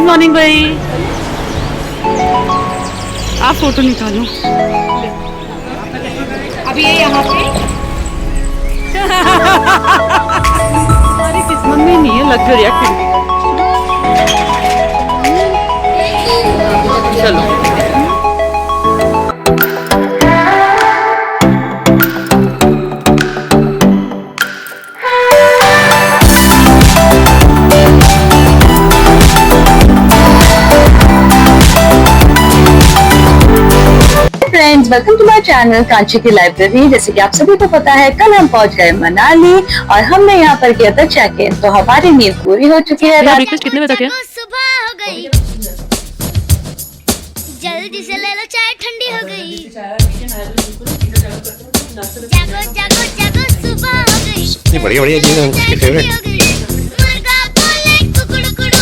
Morning भाई, आप photo निकालो अभी ये यहाँ पे हमारी किस्मत में नहीं है लग्जरी एक्टिविटी। चलो friends, welcome to my channel Kanchi की लाइब्रेरी। जैसे कि आप सभी को पता है, कल हम पहुंच गए मनाली और हमने यहाँ पर किया था चेक इन। तो हमारी नींद पूरी हो चुकी है। ब्रेकफास्ट कितने बजे तक है? सुबह हो गई, जल्दी से ले लो चाय, ठंडी हो गई। जागो जागो जागो, सुबह हो गई। ये बढ़िया चीज़ है, उसकी फेवरेट। मुर्गा बोले कुकड़ू, गुड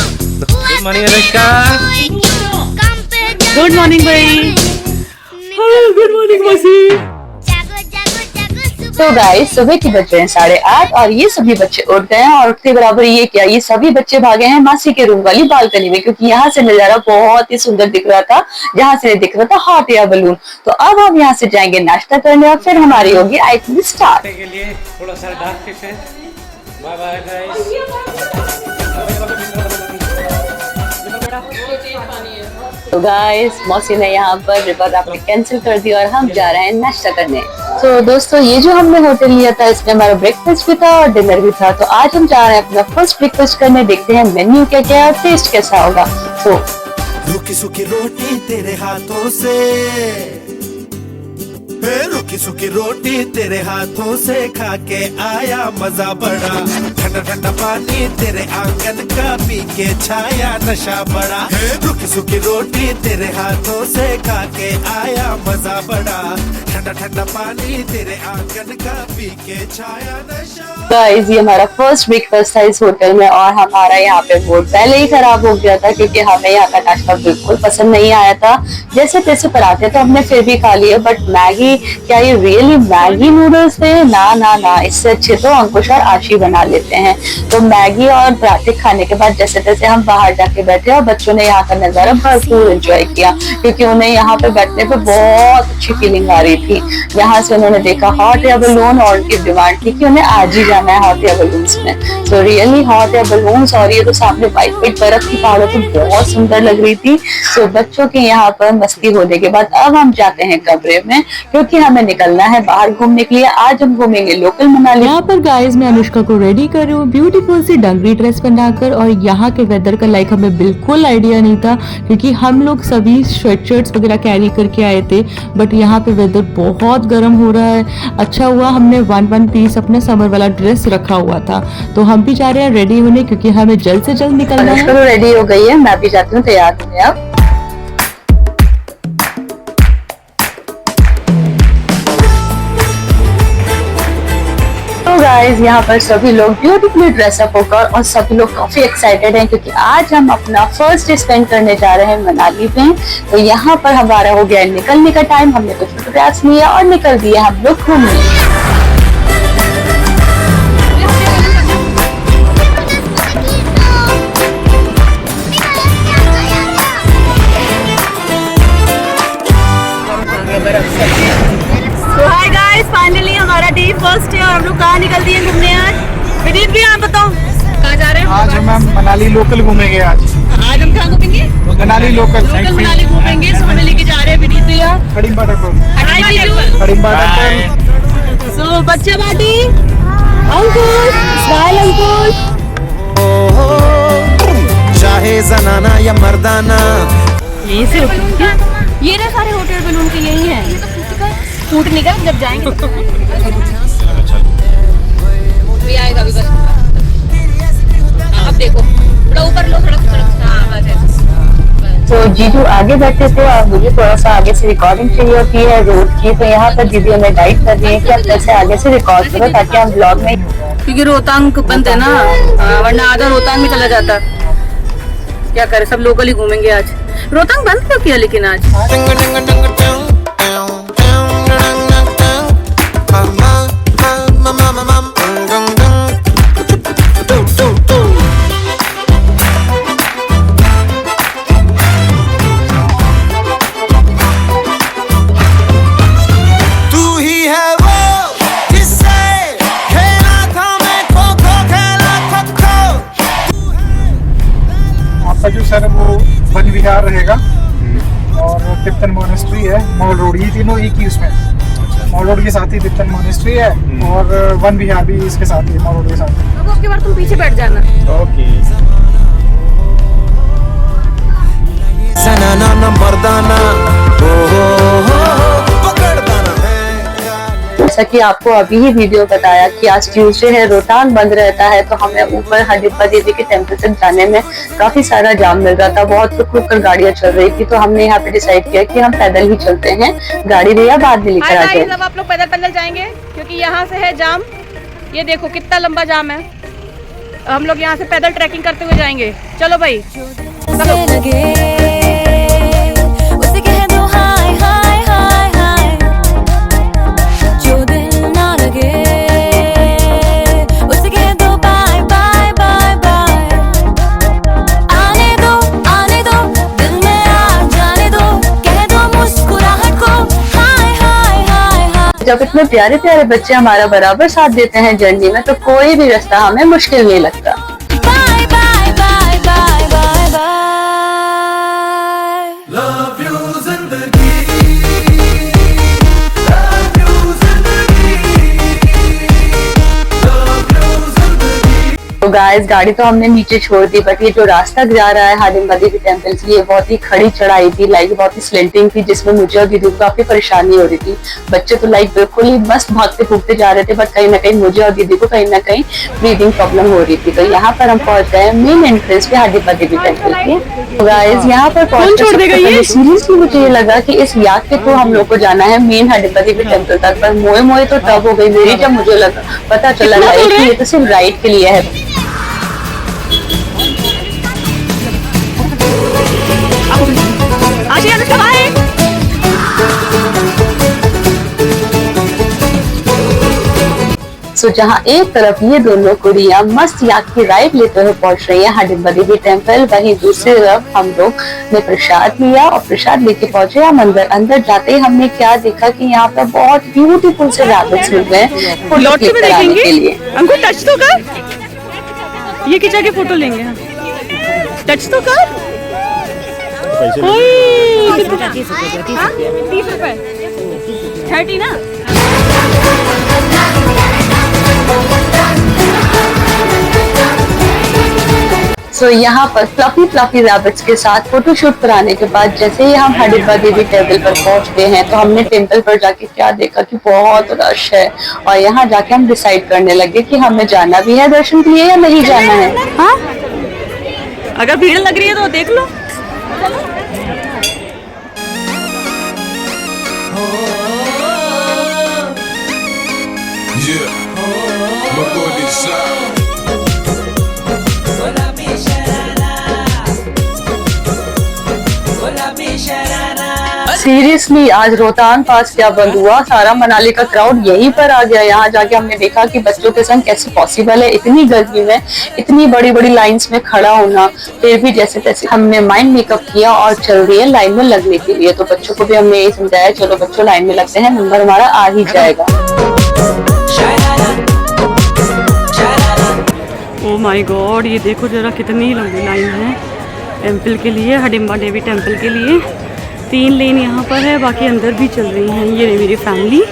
मॉर्निंग अनुष्का। काम पे जाओ। गुड मॉर्निंग भाई, गुड मॉर्निंग मौसी। जागो जागो जागो, तो सुबह गाइस, सुबह की बज रहे हैं 8:30 और ये सभी बच्चे उठ गए हैं। और उठते बराबर ये क्या, ये सभी बच्चे भागे हैं मासी के रूम वाली बालकनी में, क्योंकि यहाँ से नजारा बहुत ही सुंदर दिख रहा था, जहाँ से दिख रहा था हॉट एयर बलून। तो अब हम यहाँ से जाएंगे नाश्ता करने और फिर हमारी होगी आइटम स्टार्ट। के लिए थोड़ा सा डार्क फिश है। Bye bye guys. तो गाइस, मौसी ने यहाँ पर रिवर राफ्टिंग कैंसिल कर दी और हम जा रहे हैं नाश्ता करने। तो दोस्तों, ये जो हमने होटल लिया था, इसमें हमारा ब्रेकफास्ट भी था और डिनर भी था। तो आज हम जा रहे हैं अपना फर्स्ट ब्रेकफास्ट करने। देखते हैं मेन्यू क्या क्या है और टेस्ट कैसा होगा। तो रुकी सुखी रोटी तेरे हाथों से, रुकी सुखी रोटी तेरे हाथों से खा के आया मजा बड़ा। ठंडा ठंडा पानी तेरे आंगन का पी के छाया नशा बड़ा। रुकी सुखी रोटी तेरे हाथों से खा के आया मजा बड़ा। ठंडा ठंडा पानी तेरे आंगन का पी के छाया नशा। गाइस, ये हमारा फर्स्ट ब्रेकफास्ट था इस होटल में और हमारा यहाँ पे मूड पहले ही खराब हो गया था, क्योंकि हमें यहाँ का नाश्ता बिल्कुल पसंद नहीं आया था। जैसे तैसे पराठे तो हमने फिर भी खा लिए, बट मैगी, क्या ये रियली मैगी नूडल्स थे? ना ना ना, इससे अच्छे तो अंकुश और आशी बना लेते हैं। तो मैगी और पराठे खाने के बाद जैसे तैसे हम बाहर जाके बैठे और बच्चों ने यहाँ का नजारा भरपूर एंजॉय किया, क्योंकि उन्हें यहाँ पे बैठने पे बहुत अच्छी फीलिंग आ रही थी। यहाँ से उन्होंने देखा हॉट एयर बलून और उनकी डिमांड थी कि उन्हें आज ही जाना है हॉट एयर बलून्स में। तो रियली हॉट एयर बलून्स और ये तो सामने व्हाइट व्हाइट बर्फ की पहाड़ों की बहुत सुंदर लग रही थी। तो बच्चों के यहाँ पर मस्ती होने के बाद अब हम जाते हैं कमरे में, क्योंकि हमें निकलना है बाहर घूमने के लिए। आज हम घूमेंगे लोकल मनाली। यहाँ पर गाइस, मैं अनुष्का को रेडी कर रही हूँ ब्यूटीफुल सी डंगरी ड्रेस बनाकर। और यहाँ के वेदर का लाइक हमें बिल्कुल आइडिया नहीं था, क्योंकि हम लोग सभी स्वेटशर्ट्स वगैरह कैरी करके आए थे, बट यहाँ पे वेदर बहुत गर्म हो रहा है। अच्छा हुआ हमने वन पीस अपना समर वाला ड्रेस रखा हुआ था। तो हम भी जा रहे हैं रेडी होने, क्योंकि हमें जल्द से जल्द निकलना है। अनुष्का रेडी हो गई है, मैं भी जाती हूँ तैयार होने अब। गाइस, यहाँ पर सभी लोग ब्यूटीफुली ड्रेसअप होकर और सभी लोग काफी एक्साइटेड हैं, क्योंकि आज हम अपना फर्स्ट डे स्पेंड करने जा रहे हैं मनाली में। तो यहाँ पर हमारा हो गया निकलने का टाइम। हमने कुछ फोटोग्राफ्स लिए और निकल दिए हम लोग घूमने। तो हाय गाइस, फाइनली हमारा डे फर्स्ट है और हम लोग कहाँ निकल दिए घूमने आज? विनीत भी, आप बताओ कहाँ जा रहे हैं? आज हम मनाली लोकल घूमेंगे। आज हम कहाँ घूमेंगे? मनाली लोकल मनाली घूमेंगे। सो हमें लेके जा रहे हैं विनीत भैया कड़िम्बा टेम्पल। सो बच्चा पार्टी, अंकुश स्माइल, अंकुश चाहे जनाना या मर्दाना। यहीं से ये ना सारे होटल बलून के यही है। फूट निकल जब जाएंगे भी आएगा भी बस। अब देखो थोड़ा ऊपर लो, तो जीजू आगे बैठे थे और मुझे थोड़ा सा आगे से रिकॉर्डिंग चाहिए होती है रोड की। तो यहाँ पर दीदी हमें गाइड कर रही है कि आप कैसे आगे से रिकॉर्ड करो, ताकि हम ब्लॉग में, क्योंकि रोहतांग बंद है ना, वरना आधा रोहतांग में चला जाता। क्या करे, सब लोकल ही घूमेंगे आज। रोहतांग बंद क्यों किया लेकिन आज? सजू सर वो वन विहार रहेगा और तिब्बतन मोनेस्ट्री है, मॉल रोड, ये तीनों एक ही उसमें। मॉल रोड के साथ ही तिब्बतन मोनेस्ट्री है और वन विहार भी इसके साथ ही, मॉल रोड के साथ ही। अब उसके बाद तुम पीछे बैठ जाना। ओके। सनाना न मर्दाना पकड़दाना है। जैसा कि आपको अभी ही वीडियो बताया कि आज ट्यूसडे है, रोहतांग बंद रहता है, तो हमें ऊपर हडिब्बा देवी के टेम्पल तक जाने में काफी सारा जाम मिल रहा था। बहुत रुक कर गाड़ियां चल रही थी, तो हमने यहाँ पे डिसाइड किया कि हम पैदल ही चलते हैं। गाड़ी भैया बाद में लेकर आ जाए। अब आप लोग पैदल जाएंगे क्योंकि यहाँ से है जाम। ये देखो कितना लंबा जाम है। हम लोग यहाँ से पैदल ट्रैकिंग करते हुए जाएंगे। चलो भाई उसे कह दो हाय हाय हाय हाय, जो दिल ना लगे उसे कह दो बाय बाय बाय बाय। आने दो दिल में आ जाने दो, कह दो मुस्कुराहट को हाय हाय हाय हाय। जब इतने प्यारे प्यारे बच्चे हमारा बराबर साथ देते हैं जर्नी में, तो कोई भी रास्ता हमें मुश्किल नहीं लगता। Bye bye bye bye bye bye. Love you जिंदगी, लव यू जिंदगी, लव यू जिंदगी। तो गाइस गाड़ी तो हमने नीचे छोड़ दी, बट ये जो रास्ता जा रहा है हाडिम्बा देवी टेम्पल के लिए बहुत ही खड़ी चढ़ाई थी, लाइक बहुत ही स्लेंटिंग थी, जिसमें मुझे और दीदी को काफी परेशानी हो रही थी। बच्चे तो लाइक बिल्कुल ही मस्त भागते फूकते जा रहे थे, बट कहीं ना कहीं मुझे और दीदी को कहीं ना कहीं ब्रीदिंग प्रॉब्लम हो रही थी। तो यहाँ पर हम पहुंच गए मेन एंट्रेंस पे हाडिम्बा देवी टेम्पल के। तो गाइस यहाँ पर पहुंचकर सीरियसली मुझे ये लगा कि इस याक के थ्रू हम लोग को जाना है मेन हाडिम्बा देवी टेम्पल तक, पर मोए मोए तो तब हो गई मेरी जब मुझे लगा पता चला कि ये तो सिर्फ राइड के लिए है। सो जहाँ एक तरफ ये दोनों कुड़ियाँ मस्त याक की राइड लेते हुए पहुंच रही है हाडिम्बा देवी टेम्पल, वहीं दूसरी तरफ हम लोग ने प्रसाद लिया और प्रसाद लेके पहुंचे हम अंदर। अंदर जाते ही हमने क्या देखा कि यहाँ पर बहुत ब्यूटीफुल से रैबिट्स मिल गए फोटो क्लिक कराने के लिए। हमको टच तो कर, ये खिंचा के फोटो लेंगे। टच तो कर। 30 रुपए 30 ना। सो यहाँ पर फ्लफी रैबिट्स के साथ फोटोशूट कराने के बाद जैसे ही हम हाडिम्बा देवी टेम्पल पर पहुँच गए हैं, तो हमने टेम्पल पर जाके क्या देखा कि बहुत रश है, और यहाँ जाके हम डिसाइड करने लगे कि हमें जाना भी है दर्शन के लिए या नहीं जाना है। हाँ? अगर भीड़ लग रही है तो देख लो। सीरियसली आज रोहतांग पास क्या बंद हुआ, सारा मनाली का क्राउड यहीं पर आ गया। यहाँ जाके हमने देखा कि बच्चों के संग कैसे पॉसिबल है इतनी गर्मी में इतनी बड़ी बड़ी लाइंस में खड़ा होना। फिर भी जैसे तैसे हमने माइंड मेकअप किया और चल रही है लाइन में लगने के लिए। तो बच्चों को भी हमने यही समझाया, चलो बच्चों लाइन में लगते हैं, नंबर हमारा आ ही जाएगा। ओह माय गॉड, ये देखो जरा कितनी लंबी लाइन है टेम्पल के लिए, हाडिम्बा देवी टेम्पल के लिए। 3 लेन यहाँ पर है, बाकी अंदर भी चल रही हैं। ये रही मेरी फैमिली।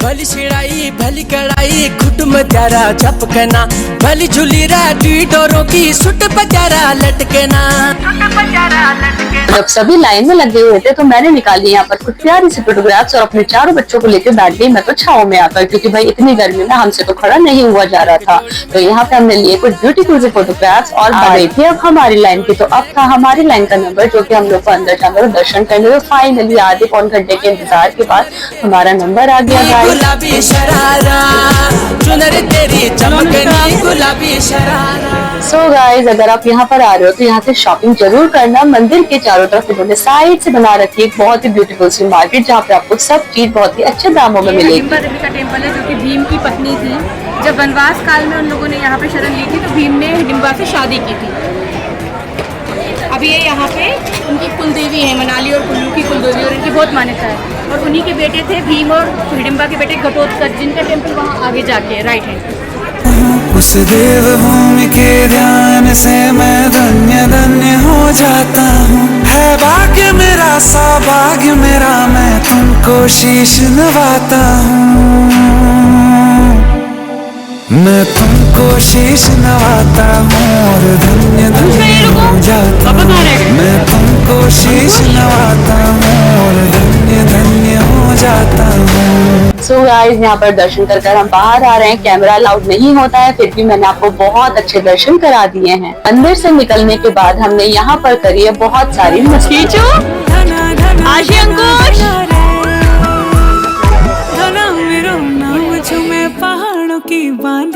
भली छिड़ाई भली कड़ाई खुट में प्यारा झपकना, भली झूली राटी डोरों की सुट बजारा लटकना। जब सभी लाइन में लगे हुए थे तो मैंने निकाली यहाँ पर कुछ प्यारी सी फोटोग्राफ्स और अपने चारों बच्चों को लेकर बैठ गई मैं तो छाव में आकर, क्योंकि भाई इतनी गर्मी में हमसे तो खड़ा नहीं हुआ जा रहा था। तो यहाँ पे हमने लिए कुछ ब्यूटीफुल से फोटोग्राफ्स और आ रही थी अब हमारी लाइन की। तो अब था हमारी लाइन का नंबर, जो कि हम लोग को अंदर जाकर दर्शन करने। तो फाइनली आधे पौन घंटे के इंतजार के बाद हमारा नंबर आ गया। गुलाबी शरारा चुनर तेरी चमकनी गुलाबी शरारा। सो गाइज अगर आप यहाँ पर आ रहे हो तो यहाँ से शॉपिंग जरूर करना। मंदिर के चारों तरफ इन्होंने साइड से बना रखी है एक बहुत ही ब्यूटीफुल सी मार्केट, जहाँ पे आपको सब चीज बहुत ही अच्छे दामों में मिलेगी। हाडिम्बा देवी का टेम्पल है, जो कि भीम की पत्नी थी। जब वनवास काल में उन लोगों ने यहाँ पे शरण ली थी, तो भीम ने हिडिम्बा से शादी की थी। अब ये यहाँ पे उनकी कुलदेवी है, मनाली और कुल्लू की कुलदेवी, और इनकी बहुत मान्यता है। और उन्हीं के बेटे थे भीम और हिडिम्बा के बेटे घटोत्कच, जिनका टेम्पल वहाँ आगे जाके राइट हैंड। उस देवभूमि के ध्यान से मैं जाता हूँ। है भाग्य मेरा सौभाग्य मेरा, मैं तुमको शीश नवाता हूँ। मैं तुमको शीश नवाता हूँ और धन्य धन्य हो जाता हूँ। मैं तुमको शीश नवाता हूँ और धन्य धन्य हो जाता हूँ। सो गाइस, यहाँ पर दर्शन कर हम बाहर आ रहे हैं। कैमरा अलाउड नहीं होता है, फिर भी मैंने आपको बहुत अच्छे दर्शन करा दिए हैं। अंदर से निकलने के बाद हमने यहाँ पर करी है बहुत सारी मस्ती। आशी अंकुश पहाड़ों की बांध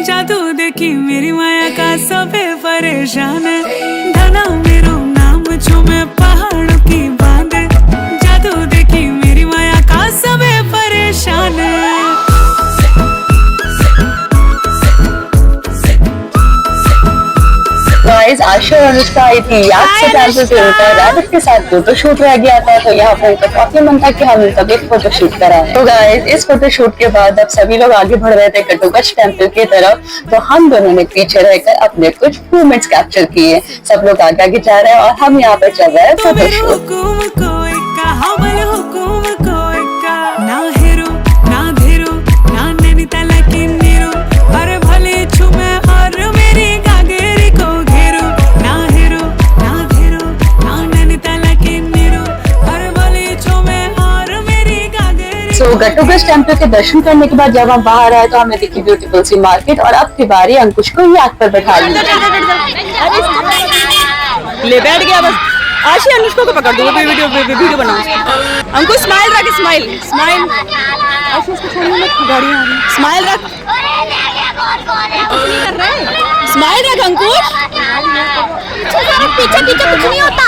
जादू देखी मेरी माया का सबे परेशान है। धना मेरो नाम झूमे पहाड़ों की बांध जादू देखी मेरी माया का सबे परेशान है। गाइस, आशा और अनुष्का आई थी याद से टेंपल के ऊपर। रैबिट के साथ फोटो शूट रह गया था, तो यहाँ पर उनका काफी मन था कि हम उनका भी फोटो शूट कराएं। तो गाइस, इस फोटो शूट के बाद अब सभी लोग आगे बढ़ रहे थे कटुकच टेंपल की तरफ, तो हम दोनों ने पीछे रहकर अपने कुछ मोमेंट्स कैप्चर किए। सब लोग आगे आगे जा रहे हैं और हम यहाँ पर चल रहे हैं फोटो शूट। ना हेरो ना धेरो ना नैनीताल की नीरो, अरे भले छुमे और मेरी गागेरी को घेरो। ना हेरो ना धेरो ना नैनीताल की नीरो, अरे भले छुमे और मेरी गागेरी। सो कटुकच टेंपल के दर्शन करने के बाद जब हम बाहर आए तो हमें दिखी ब्यूटीफुल सी मार्केट, और अब की बारी अंकुश को याद पर बैठा लिया। ले बैठ गया बस। आशी अनुष्का को पकड़ दो, वीडियो बनाओ। अंकुश स्माइल रख, स्माइल स्माइल। आशी उसको छोड़ने मत, गाड़ियां आ रही। स्माइल रख, स्माइल रख अंकुश। पीछे पीछे कुछ नहीं होता।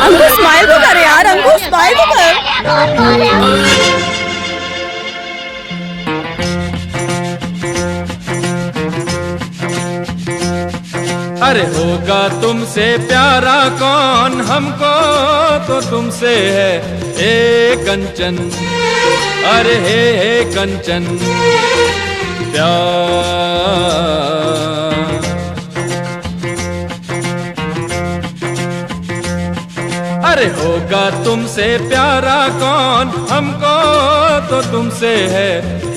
अंकुश स्माइल तो कर यार, अंकुश स्माइल तो कर। अरे होगा तुमसे प्यारा कौन, हमको तो तुमसे है ए कंचन। अरे हे कंचन प्यार। अरे होगा तुमसे प्यारा कौन, हमको तो तुमसे है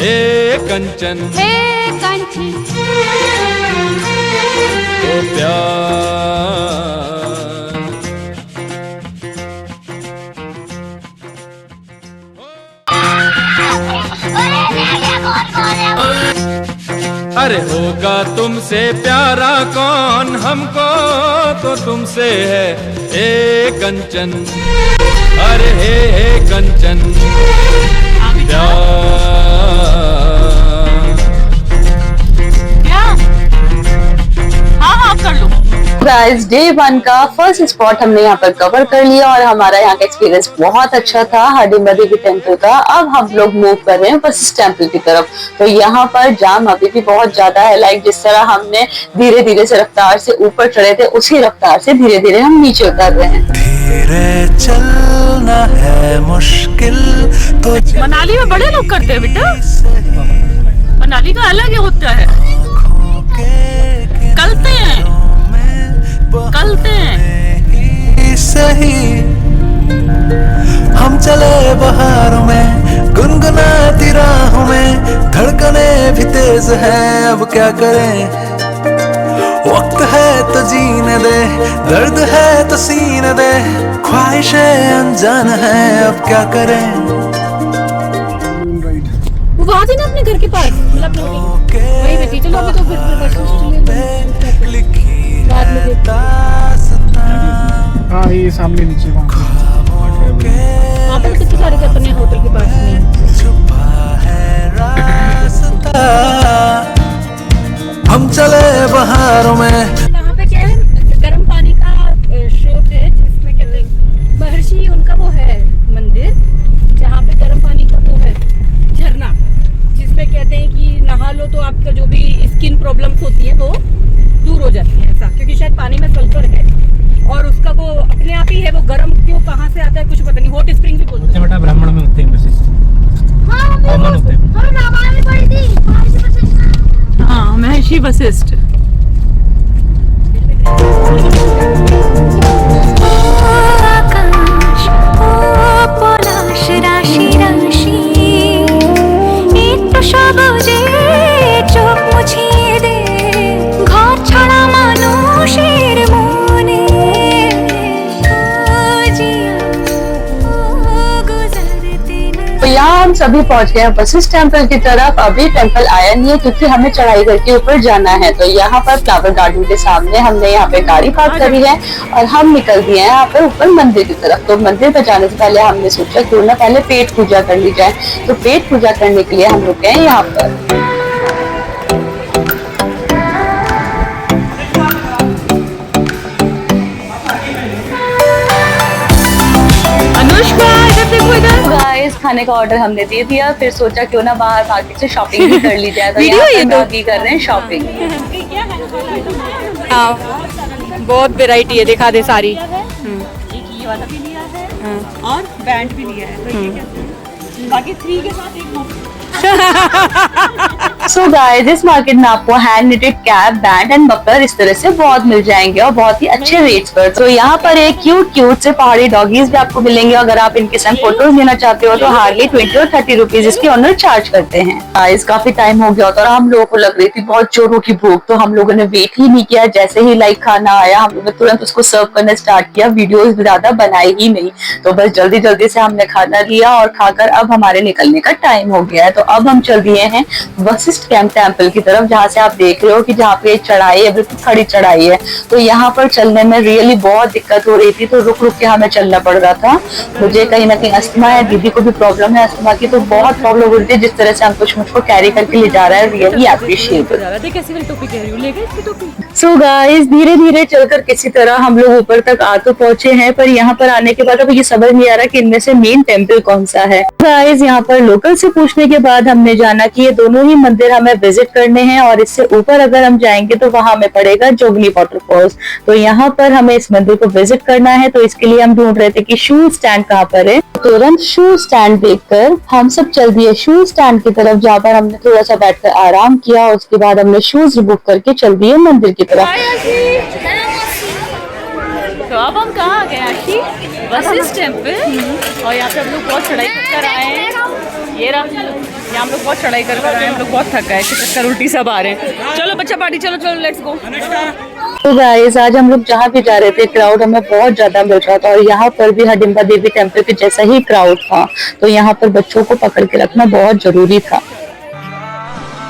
ए कंचन। प्यार। अरे होगा तुमसे प्यारा कौन, हमको तो तुमसे है ए कंचन। अरे हे कंचन प्यार। गाइस, डे 1 का फर्स्ट स्पॉट हमने यहाँ पर कवर कर लिया और हमारा यहाँ का एक्सपीरियंस बहुत अच्छा था हाडीमदी के टेंपल का। अब हम लोग मूव कर रहे हैं वशिष्ठ टेंपल की तरफ। तो यहाँ पर जाम अभी भी बहुत ज्यादा है। लाइक जिस तरह हमने धीरे धीरे से रफ्तार से ऊपर चढ़े थे, उसी रफ्तार से धीरे धीरे हम नीचे उतर रहे हैं। धीरे चलना है मुश्किल तो मनाली में बड़े लोग करते हैं बेटा, मनाली का अलग ही होता है। कलते हैं सही। हम चले बहारों में गुनगुनाती राहों में, धड़कने भी तेज है अब क्या करें। वक्त है तो जीने दे, दर्द है तो सीने दे, ख्वाहिशें अनजान है अब क्या करें। वो वहाँ थी ना अपने घर के पास, मतलब वही पे थी। चलो अभी तो फिर लिखी हाँ, ये सामने नीचे वहाँ पर कितने सारे अपने होटल के पास में छुपा है रास्ता। हम चले बहारों में। वहाँ पे क्या है, गर्म पानी का स्रोत है, जिसमें कहते हैं महर्षि उनका वो है मंदिर, जहाँ पे गर्म पानी का वो है झरना, जिसपे कहते हैं कि नहा लो तो आपका जो भी स्किन प्रॉब्लम्स होती है वो दूर हो जाती है, ऐसा। क्योंकि शायद पानी में सल्फर है और उसका वो अपने आप ही है, वो गर्म क्यों कहाँ से आता है कुछ पता नहीं। हॉट स्प्रिंग भी बोलते हैं। बेटा ब्राह्मण में होते हैं वशिष्ठ। हाँ, रामायण में पढ़ी थी। हाँ, महर्षि वशिष्ठ। सभी पहुंच गए हैं वशिष्ठ टेम्पल की तरफ। अभी टेम्पल आया नहीं है क्योंकि हमें चढ़ाई करके ऊपर जाना है। तो यहाँ पर फ्लावर गार्डन के सामने हमने यहाँ पे गाड़ी पार्क करी है और हम निकल दिए हैं यहाँ पर ऊपर मंदिर की तरफ। तो मंदिर पर जाने से पहले हमने सोचा क्यों ना पहले पेट पूजा कर ली जाए। तो पेट पूजा करने के लिए हम रुके हैं यहाँ पर। गाइस खाने का ऑर्डर हमने दे दिया, फिर सोचा क्यों ना बाहर मार्केट से शॉपिंग भी कर ली जाए। तो यहाँ पर मैगी कर रहे हैं शॉपिंग। बहुत वैरायटी है, दिखा दे सारी। ये वाला भी लिया है और बैंड भी लिया है, तो ये क्या बाकी 3 के साथ एक मुफ्त। सो गाइस इस मार्केट में आपको hand knitted cap, band and muffler इस तरह से बहुत मिल जाएंगे और बहुत ही अच्छे रेट्स पर। तो यहाँ पर एक क्यूट से पहाड़ी डॉगीज भी आपको मिलेंगे। अगर आप इनके संग फोटोज लेना चाहते हो तो हार्डली 20 और 30 रुपीज इसके ऑनर चार्ज करते हैं। गाइस काफी टाइम हो गया था और हम लोगों को लग रही थी बहुत जोरों की भूख। तो हम लोगों ने वेट ही नहीं किया, जैसे ही लाइक खाना आया हम लोगों ने तुरंत उसको सर्व करना स्टार्ट किया। वीडियोज ज्यादा बनाई ही नहीं, तो बस जल्दी जल्दी से हमने खाना लिया और खाकर अब हमारे निकलने का टाइम हो गया है। तो अब हम चल दिए हैं वशिष्ठ टेम्पल की तरफ, जहाँ से आप देख रहे हो कि जहाँ पे चढ़ाई है बिल्कुल खड़ी चढ़ाई है। तो यहाँ पर चलने में रियली बहुत दिक्कत हो रही थी, तो रुक रुक के हमें चलना पड़ रहा था। मुझे कहीं ना कहीं अस्थमा है, दीदी को भी प्रॉब्लम है अस्थमा की, तो बहुत प्रॉब्लम हो रही थी। जिस तरह से अंकुश मुझको कैरी करके ले जा रहा है रियली अप्रिशिएटेड। सो गाइस धीरे धीरे चलकर किसी तरह हम लोग ऊपर तक आ तो पहुंचे हैं, पर यहाँ पर आने के बाद अब ये समझ नहीं आ रहा कि इनमें से मेन टेम्पल कौन सा है। गाइस यहाँ पर लोकल से पूछने के बाद हमने जाना कि ये दोनों ही मंदिर हमें विजिट करने हैं और इससे ऊपर अगर हम जाएंगे तो वहां हमें पड़ेगा जोगनी वाटरफॉल्स। तो यहाँ पर हमें इस मंदिर को विजिट करना है, तो इसके लिए हम ढूंढ रहे थे कि शू स्टैंड कहाँ पर है। तुरंत शू स्टैंड देखकर हम सब चल दिए शू स्टैंड की तरफ, जहाँ पर हमने थोड़ा सा बैठकर आराम किया। उसके बाद हमने शूज रिमूव करके चल दिए मंदिर की तरफ। तो अब हम कहाँ आ गए आशी? वशिष्ठ टेम्पल। और यहाँ पे हम लोग बहुत चढ़ाई कर आए हैं। ये रहा, यहाँ हम लोग बहुत चढ़ाई कर आए हैं। हम लोग बहुत थक गए, चक्कर उल्टी सब आ रहे हैं। चलो बच्चा पार्टी, चलो चलो लेट्स गो। तो गाइस आज हम लोग जहाँ भी जा रहे थे क्राउड हमें बहुत ज्यादा मिल रहा था और यहाँ पर भी हडिम्बा देवी टेम्पल के जैसा ही क्राउड था। तो यहाँ पर बच्चों को पकड़ के रखना बहुत जरूरी था।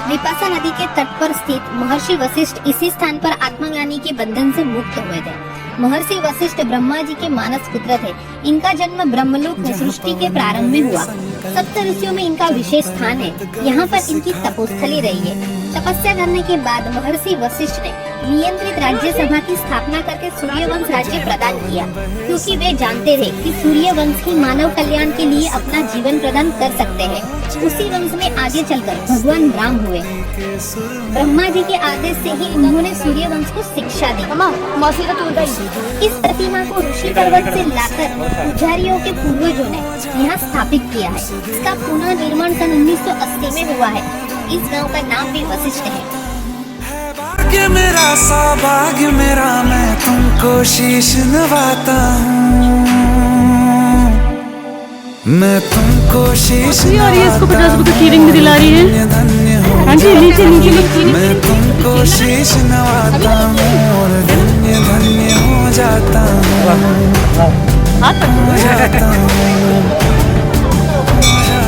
विपाशा नदी के तट पर स्थित महर्षि वशिष्ठ इसी स्थान पर आत्मग्लानि के बंधन से मुक्त हुए थे। महर्षि वशिष्ठ ब्रह्मा जी के मानस पुत्र थे। इनका जन्म ब्रह्मलोक में सृष्टि के प्रारंभ में हुआ। सप्त ऋषियों में इनका विशेष स्थान है। यहाँ पर इनकी तपोस्थली रही है। तपस्या करने के बाद महर्षि वशिष्ठ ने नियंत्रित राज्य सभा की स्थापना करके सूर्यवंश राज्य प्रदान किया, क्योंकि वे जानते थे कि सूर्यवंश ही मानव कल्याण के लिए अपना जीवन प्रदान कर सकते हैं। उसी वंश में आगे चलकर भगवान राम हुए। ब्रह्मा जी के आदेश से ही उन्होंने सूर्यवंश को शिक्षा दी। इस प्रतिमा को ऋषि पर्वत से लाकर पुजारियों के पूर्वजों ने यहाँ स्थापित किया है। इसका पुनः निर्माण सन 1980 में हुआ है। इस गांव का नाम भी वशिष्ठ है। भाग्य मेरा सौभाग्य मेरा, मैं तुमको शीश नवाता हूँ, मैं तुमको शीश नवाता कीरिंग भी दिला रही है। हाँ जी नीचे नीचे मैं तुमको शीश नवाता हूँ और धन्य धन्य हो जाता हूँ।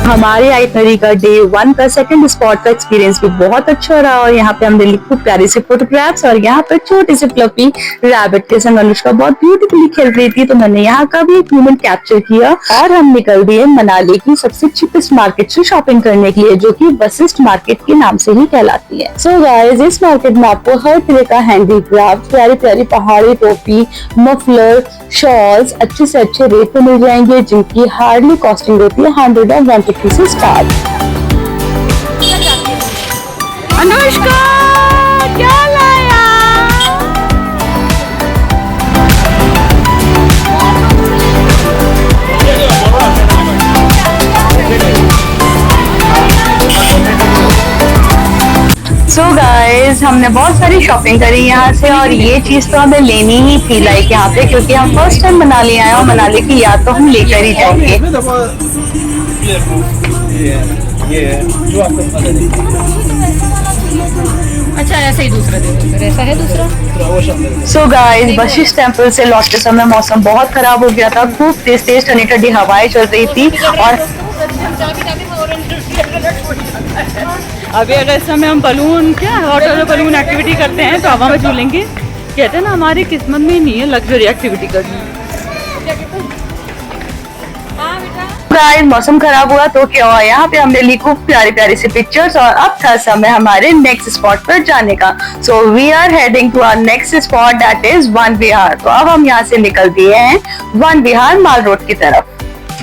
हमारे आइटनरी का डे 1 का सेकंड स्पॉट का एक्सपीरियंस भी बहुत अच्छा रहा और यहाँ पे हमने खूब प्यारी से फोटोग्राफ्स और यहाँ पर छोटे से फ्लफी रैबिट के संग अनुष्का बहुत ब्यूटीफुली खेल रही थी, तो मैंने यहाँ का भी एक मोमेंट कैप्चर किया और हम निकल दिए मनाली की सबसे चीपेस्ट मार्केट से शॉपिंग करने के लिए, जो कि वशिष्ठ मार्केट के नाम से ही कहलाती है। सो गाइस इस मार्केट में आपको हर तरह का हैंडीक्राफ्ट, प्यारी प्यारी पहाड़ी टोपी, मफलर, शॉल्स अच्छे से अच्छे रेट पे मिल जाएंगे, जिनकी हार्डली कॉस्टिंग होती है 100 और 150 से स्टार्ट। अनुष्का क्या लाया? सो गाइस हमने बहुत सारी शॉपिंग करी यहाँ से और ये चीज तो हमें लेनी ही थी लाइक यहाँ पे, क्योंकि हम फर्स्ट टाइम मनाली आए और मनाली की याद तो हम लेकर ही जाएंगे। अच्छा ऐसा ही दूसरा दे दो, ऐसा है दूसरा। सो गाइस वशिष्ठ टेम्पल से लौटते समय मौसम बहुत खराब हो गया था। खूब तेज तेज ठंडी ठंडी हवाएं चल रही थी और अभी अगर इस समय हम बलून क्या वाटर बलून एक्टिविटी करते हैं तो हवा में झूलेंगे। कहते हैं ना हमारी किस्मत में ही नहीं है लग्जरी एक्टिविटी करनी। गाइस मौसम खराब हुआ तो क्या हुआ, यहाँ पे हमने ली खूब प्यारी प्यारी सी पिक्चर्स और अब था समय हमारे नेक्स्ट स्पॉट पर जाने का। So we are heading to our next spot that is one Van. Vihar अब हम यहाँ से निकल दिए हैं वन विहार माल रोड की तरफ।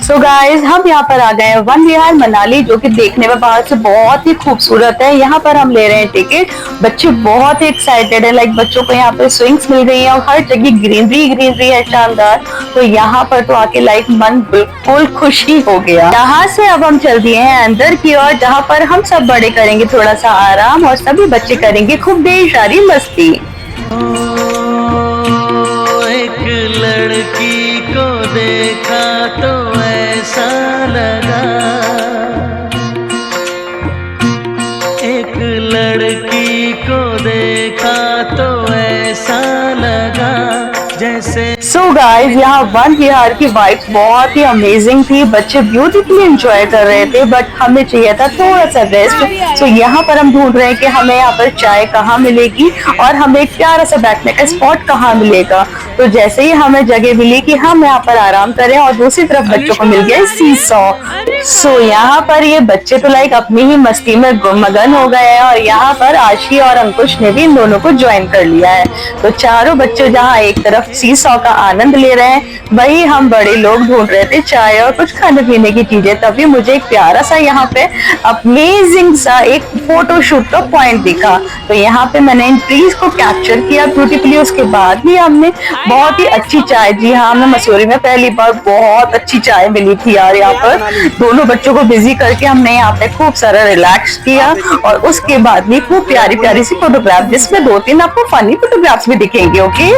सो गाइस हम यहाँ पर आ गए हैं वन विहार मनाली, जो कि देखने में बाहर से बहुत ही खूबसूरत है। यहाँ पर हम ले रहे हैं टिकट। बच्चे बहुत ही एक्साइटेड है, लाइक बच्चों को यहाँ पे स्विंग्स मिल गई है और हर जगह ग्रीनरी है शानदार। तो यहाँ पर तो आके लाइक मन बिल्कुल खुश ही हो गया। यहाँ से अब हम चल दिए हैं अंदर की ओर, जहाँ पर हम सब बड़े करेंगे थोड़ा सा आराम और सभी बच्चे करेंगे खूब ढेर सारी मस्ती। एक लड़की को देखा तो ऐसा लगा, एक लड़की को देखा तो ऐसा लगा जैसे। सो गाइस यहाँ वन विहार की वाइब्स बहुत ही अमेजिंग थी। बच्चे ब्यूटीफुली एंजॉय कर रहे थे, बट हमें चाहिए था थोड़ा सा रेस्ट। सो यहाँ पर हम ढूंढ रहे हैं कि हमें यहाँ पर चाय कहाँ मिलेगी और हमें एक प्यारा सा बैठने का स्पॉट कहाँ मिलेगा। तो जैसे ही हमें जगह मिली कि हम यहाँ पर आराम करें और दूसरी तरफ बच्चों को मिल गया सीसॉ। सो यहाँ पर ये बच्चे तो लाइक अपनी ही मस्ती में मगन हो गए हैं और यहाँ पर आशी और अंकुश ने भी इन दोनों को ज्वाइन कर लिया है। तो चारों बच्चे जहाँ एक तरफ सीसॉ का आनंद ले रहे हैं, वही हम बड़े लोग ढूंढ रहे थे चाय और कुछ खाने पीने की चीजें। तभी मुझे एक प्यारा सा यहाँ पे अमेजिंग सा एक फोटो शूट का पॉइंट दिखा। तो यहाँ पे मैंने इन ट्रीज को कैप्चर किया ब्यूटीफुली। उसके बाद भी हमने बहुत ही अच्छी चाय, जी हाँ हमें मसूरी में पहली बार बहुत अच्छी चाय मिली थी यार। यहाँ पर दोनों बच्चों को बिजी करके हमने यहाँ पे खूब सारा रिलैक्स किया और उसके बाद भी खूब प्यारी प्यारी सी फोटोग्राफ, जिसमें 2-3 आपको फनी फोटोग्राफ्स भी दिखेंगे। ओके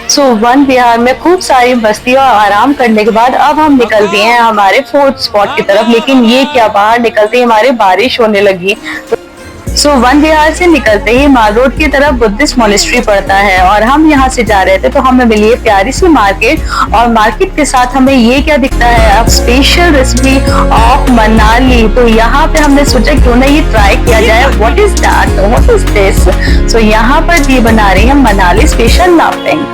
सो वन विहार में खूब सारी मस्ती और आराम करने के बाद अब हम निकल दिए हैं हमारे फोर्थ स्पॉट की तरफ। लेकिन ये क्या, बाहर निकलते ही हमारे बारिश होने लगी। सो वन विहार से निकलते ही माल रोड की तरफ बुद्धिस्ट मोनेस्ट्री पड़ता है और हम यहाँ से जा रहे थे। तो हमें मिली है प्यारी सी मार्केट और मार्केट के साथ हमें ये क्या दिखता है, अब स्पेशल रेसिपी ऑफ मनाली। तो यहाँ पे हमने सोचा क्यों ना ये ट्राई किया जाए। What is that, what is this. So यहाँ पर ये बना रही है मनाली स्पेशल लाफिंग।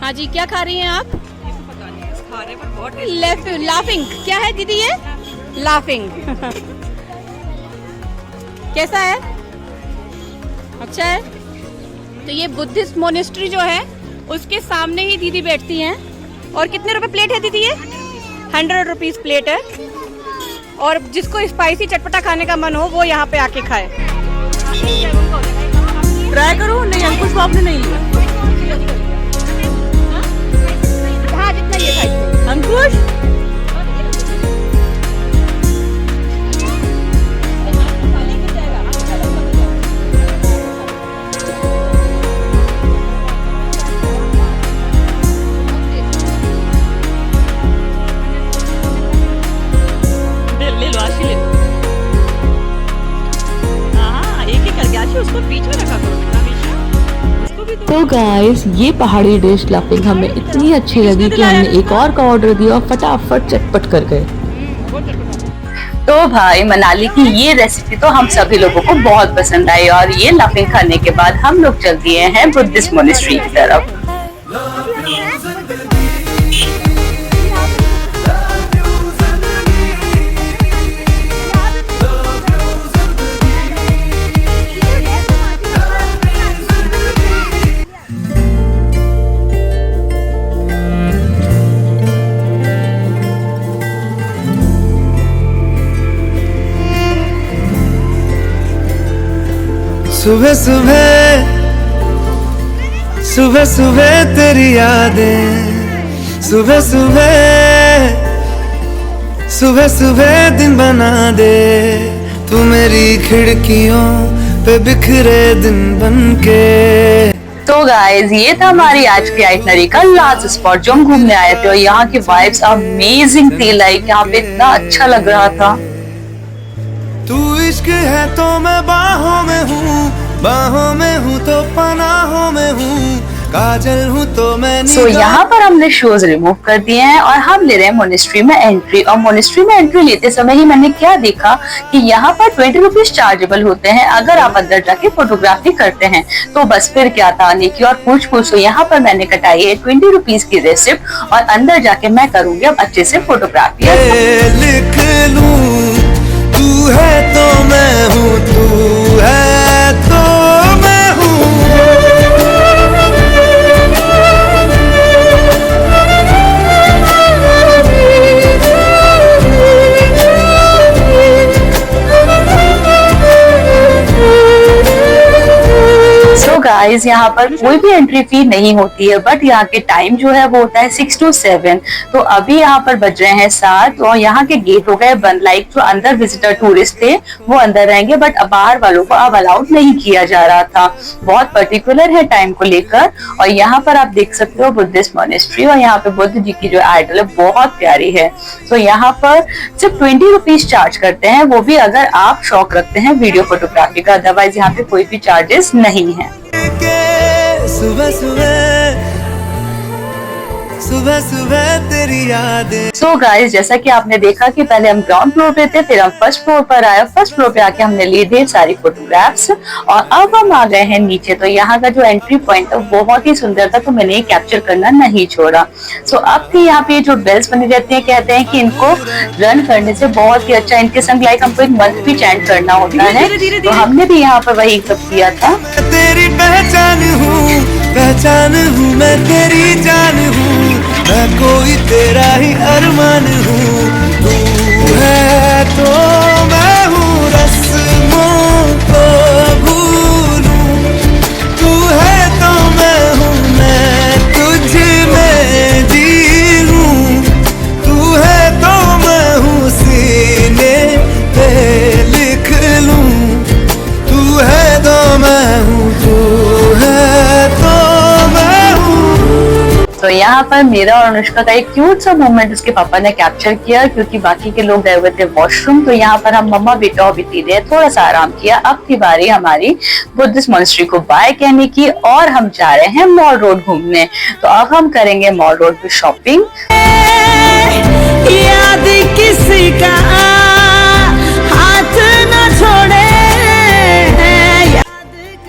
हाँ जी, क्या खा रही हैं आप? लाफिंग क्या है दीदी ये? लाफिंग कैसा है? अच्छा है। तो ये बुद्धिस्ट मोनेस्ट्री जो है उसके सामने ही दीदी बैठती हैं। और कितने रुपए प्लेट है दीदी ये? 100 रुपीज प्लेट है। और जिसको स्पाइसी चटपटा खाने का मन हो वो यहाँ पे आके खाए। ट्राई करो। नहीं अंकुश को आपने नहीं लिया। हाँ जितना ये था अंकुश ले लो आशी ले लो। हाँ एक ही करके आशी उसको बीच में रखा करो हमेशा, उसको भी। तो गाइस ये पहाड़ी डिश लाफिंग हमें इतनी अच्छी लगी कि हमने एक और का ऑर्डर दिया और फटाफट चटपट कर गए। तो भाई मनाली की ये रेसिपी तो हम सभी लोगों को बहुत पसंद आई और ये लाफिंग खाने के बाद हम लोग चल दिए हैं बुद्धिस्ट मोनेस्ट्री की तरफ। सुबह सुबह सुबह सुबह तेरी यादें, सुबह सुबह सुबह सुबह दिन बना दे तू मेरी खिड़कियों पे बिखरे दिन बनके। तो गाइज ये था हमारी आज की आइटनरी का लास्ट स्पॉट जो हम घूमने आए थे और यहाँ की वाइब्स अमेजिंग थी। लाइक यहाँ पे इतना अच्छा लग रहा था। तू इश्क है तो मैं बाहों में हूँ तो पनाहों में हूँ, काजल हूँ तो मैं सो यहाँ पर हमने शूज रिमूव कर दिए हैं और हम ले रहे हैं मोनेस्ट्री में एंट्री। और मोनेस्ट्री में एंट्री लेते समय ही मैंने क्या देखा कि यहाँ पर 20 रुपीज चार्जेबल होते हैं अगर आप अंदर जाके फोटोग्राफी करते हैं। तो बस फिर क्या था आने की और पूछ। तो यहाँ पर मैंने कटाई है 20 रुपीज की रेसिप्ट और अंदर जाके मैं करूंगी अब अच्छे से फोटोग्राफी। लिख लूं तू है तो मैं हूँ, तू है तो मैं हूँ। गाइस यहाँ पर कोई भी एंट्री फी नहीं होती है, बट यहाँ के टाइम जो है वो होता है 6 to 7। तो अभी यहाँ पर बज रहे हैं 7 और यहाँ के गेट हो गए बंद। लाइक जो अंदर विजिटर टूरिस्ट थे वो अंदर रहेंगे, बट बाहर वालों को अब अलाउड नहीं किया जा रहा था। बहुत पर्टिकुलर है टाइम को लेकर। और यहाँ पर आप देख सकते हो बुद्धिस्ट मॉनेस्ट्री और यहाँ पे बुद्ध जी की जो आइडल है बहुत प्यारी है। तो यहाँ पर सिर्फ 20 रुपीज चार्ज करते हैं, वो भी अगर आप शौक रखते हैं वीडियो फोटोग्राफी का। अदरवाइज यहाँ पे कोई भी चार्जेस नहीं है। सुबह सुबह तेरी यादें। सो गाइस जैसा कि आपने देखा कि पहले हम ग्राउंड फ्लोर पे थे, फिर हम फर्स्ट फ्लोर पर आए। फर्स्ट फ्लोर पे आके हमने ली ढेर सारी फोटोग्राफ्स और अब हम आ गए हैं नीचे। तो यहाँ का जो एंट्री पॉइंट था बहुत ही सुंदर था, तो मैंने ये कैप्चर करना नहीं छोड़ा। सो अब थी यहाँ पे जो बेल्स बनी रहती है, कहते हैं कि इनको रन करने से बहुत ही अच्छा इनके संग लाइक हमको एक मंथ भी चैंट करना होता है। तो हमने भी यहाँ पर वही सब किया था। तेरी पहचान हूँ मैं, तेरी जान हूँ मैं, कोई तेरा ही अरमान हूँ। तू है तो मैं हूँ, रस्मों को भूलूं। तू है तो मैं हूँ, मैं तुझ में जी लूं। तू है तो मैं हूँ, सीने पे लिख लूं। तू है तो मैं हूँ, तू है तो मैं हूँ। तो यहाँ पर मेरा और अनुष्का का एक क्यूट सा मोमेंट उसके पापा ने कैप्चर किया, क्योंकि बाकी के लोग गए हुए थे वॉशरूम। तो यहाँ पर हम मम्मा बेटा और बेटी ने थोड़ा सा आराम किया। अब की बारी हमारी बुद्धिस्ट मॉनेस्ट्री को बाय कहने की और हम जा रहे हैं मॉल रोड घूमने। तो अब हम करेंगे मॉल रोड पे शॉपिंग। याद किसी का हाथ न छोड़े।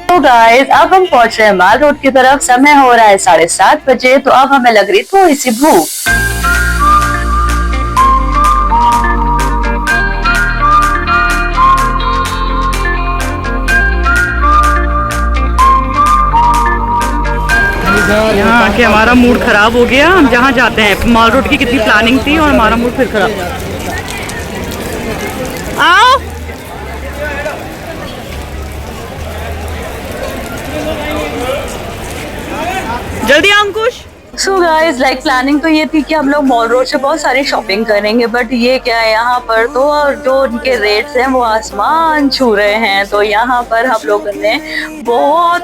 तो गाइस अब हम पहुंच रहे हैं माल रोड की तरफ। समय हो रहा है 7:30 बजे। तो अब हमें लग रही थोड़ी सी भूख। यहाँ आके हमारा मूड खराब हो गया। हम जहाँ जाते हैं, मॉल रोड की कितनी प्लानिंग थी और हमारा मूड फिर खराब। आओ जल्दी अंकुश। सो गाइस लाइक प्लानिंग तो ये थी कि हम लोग मॉल रोड से बहुत सारी शॉपिंग करेंगे, बट ये क्या है यहाँ पर तो जो उनके रेट्स हैं वो आसमान छू रहे हैं। तो यहाँ पर हम लोगों ने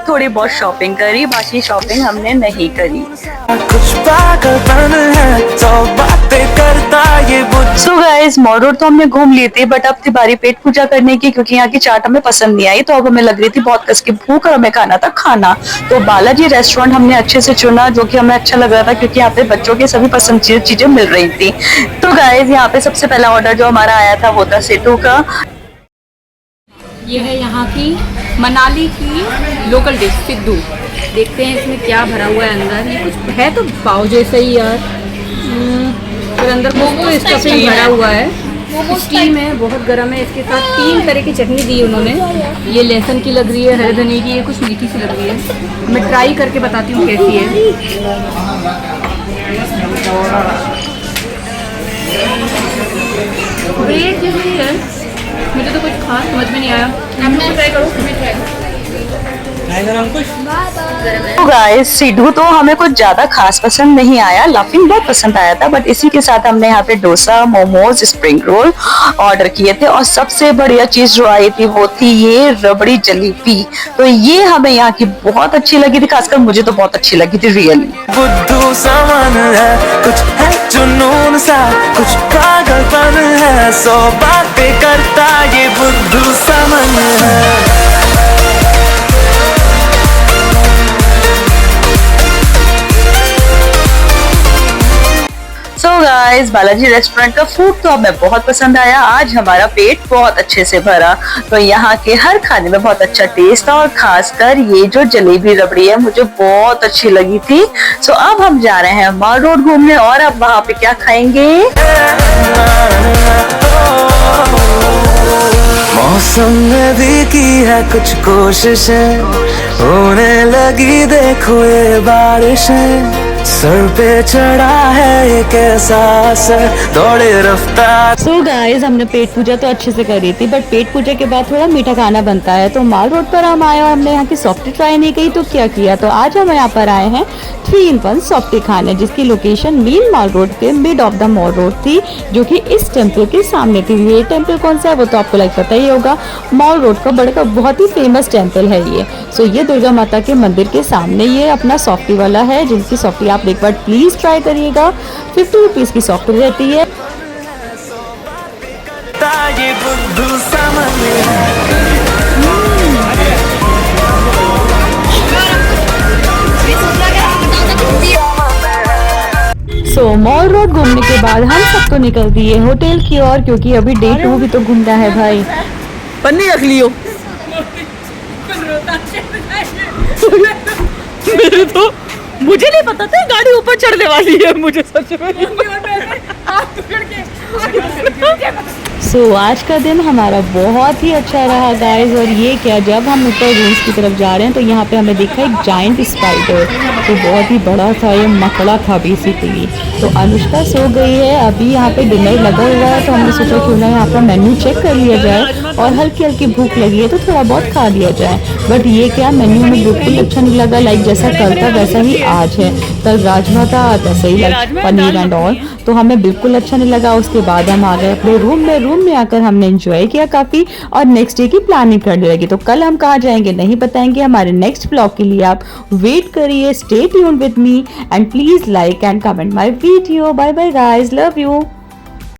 थोड़ी बहुत शॉपिंग करी, बाकी शॉपिंग हमने नहीं करी। कुछ पागलपन है तो बातें करता ये बुझ। सो गाइस मॉल रोड तो हमने घूम ली थी, बट अब थी बारी पेट पूजा करने की, क्योंकि यहाँ की चाट हमें पसंद नहीं आई। तो अब हमें लग रही थी बहुत कस की भूख और हमें खाना था खाना। तो बालाजी रेस्टोरेंट हमने अच्छे से चुना, जो कि हमें अच्छा लग रहा था, क्योंकि यहाँ पे बच्चों की सभी पसंद चीजें मिल रही थी। तो गाइस यहाँ पे सबसे पहला ऑर्डर जो हमारा आया था वो था सेतु का। ये है यहाँ की मनाली की लोकल डिश सिद्धू। देखते हैं इसमें क्या भरा हुआ है अंदर। ये कुछ है तो पाव जैसा ही यार, फिर अंदर कुछ तो स्टफिंग भरा हुआ है। स्टीम है, बहुत गर्म है। इसके साथ 3 तरह की चटनी दी उन्होंने। ये लहसुन की लग रही है, हरे धनिया की, ये कुछ मीठी सी लग रही है। मैं ट्राई करके बताती हूँ कैसी है। ये है, मुझे तो कुछ खास समझ में नहीं आया। आप लोग ट्राई करो, मैं ट्राई करो। तो गाइस सिद्धू तो हमें कुछ ज्यादा खास पसंद नहीं आया, लाफिंग बहुत पसंद आया था, बट इसी के साथ हमने यहाँ पे dosa, momos, spring roll order किए थे और सबसे बढ़िया चीज जो आई थी वो थी ये रबड़ी जलेबी। तो ये हमें यहाँ की बहुत अच्छी लगी थी, खासकर मुझे तो बहुत अच्छी लगी थी रियली। बुद्धू सामान है, कुछ है जुनून सा, कुछ पागलपन है, 100 बातें करता ये बुद्धू सामान है। सो गाइस बालाजी रेस्टोरेंट का फूड तो हमें बहुत पसंद आया, आज हमारा पेट बहुत अच्छे से भरा। तो यहाँ के हर खाने में बहुत अच्छा टेस्ट था और खासकर ये जो जलेबी रबड़ी है मुझे बहुत अच्छी लगी थी। सो अब हम जा रहे हैं मॉल रोड घूमने और अब वहाँ पे क्या खाएंगे। मौसम ने भी की है कुछ कोशिशें, होने लगी देखो ये बारिशें, सर पे चढ़ा है एक ऐसा असर, दौड़े रफ्तार। सो गाइस हमने पेट पूजा तो अच्छे से करी थी, बट पेट पूजा के बाद थोड़ा मीठा खाना बनता है। तो माल रोड पर हम आए और हमने यहाँ की सॉफ्टी ट्राई नहीं की, तो क्या किया, तो आज हम यहाँ पर आए हैं 3-in-1 सॉफ्टी खाने, जिसकी लोकेशन मेन माल रोड पे mid of the mall road थी, जो कि इस टेम्पल के सामने थी। ये टेम्पल कौन सा है वो तो आपको लाइक पता ही होगा, मॉल रोड का बड़ा बहुत ही फेमस टेम्पल है ये। सो ये दुर्गा माता के मंदिर के सामने ये अपना सॉफ्टी वाला है, जिनकी सॉफ्टी आप एक बार प्लीज ट्राई करिएगा। 50 रुपीज की सॉफ्टी रहती है। ये बुद्धू सामान सो मॉल रोड घूमने के बाद हम सब तो निकल दिए होटल की ओर, क्योंकि अभी डे 2 भी तो घूमना है भाई। पन्नी रख लियो। मेरे तो मुझे नहीं पता था गाड़ी ऊपर चढ़ने वाली है, मुझे सच में। सो आज का दिन हमारा बहुत ही अच्छा रहा गाइस। और ये क्या, जब हम ऊपर रूम्स की तरफ जा रहे हैं तो यहाँ पे हमें दिखा एक जायंट स्पाइडर, तो बहुत ही बड़ा था, ये मकड़ा था बेसिकली। तो अनुष्का सो गई है, अभी यहाँ पे डिनर लगा हुआ है, तो हमने सोचा क्यों ना यहाँ पर मेन्यू चेक कर लिया जाए और हल्की हल्की भूख लगी है तो थोड़ा बहुत खा लिया जाए। बट ये क्या, मेन्यू में बिल्कुल अच्छा नहीं लगा, लाइक जैसा कल था वैसा ही आज है। कल राजमा था, वैसे ही लाइक पनीर एंड ऑल, तो हमें बिल्कुल अच्छा नहीं लगा। उसके बाद हम आ गए अपने रूम में आकर हमने एंजॉय किया काफी और नेक्स्ट डे की प्लानिंग करने लगी। तो कल हम कहाँ जाएंगे नहीं बताएंगे, हमारे नेक्स्ट व्लॉग के लिए आप वेट करिए। Stay tuned with me and please like and comment my video. Bye bye guys, love you.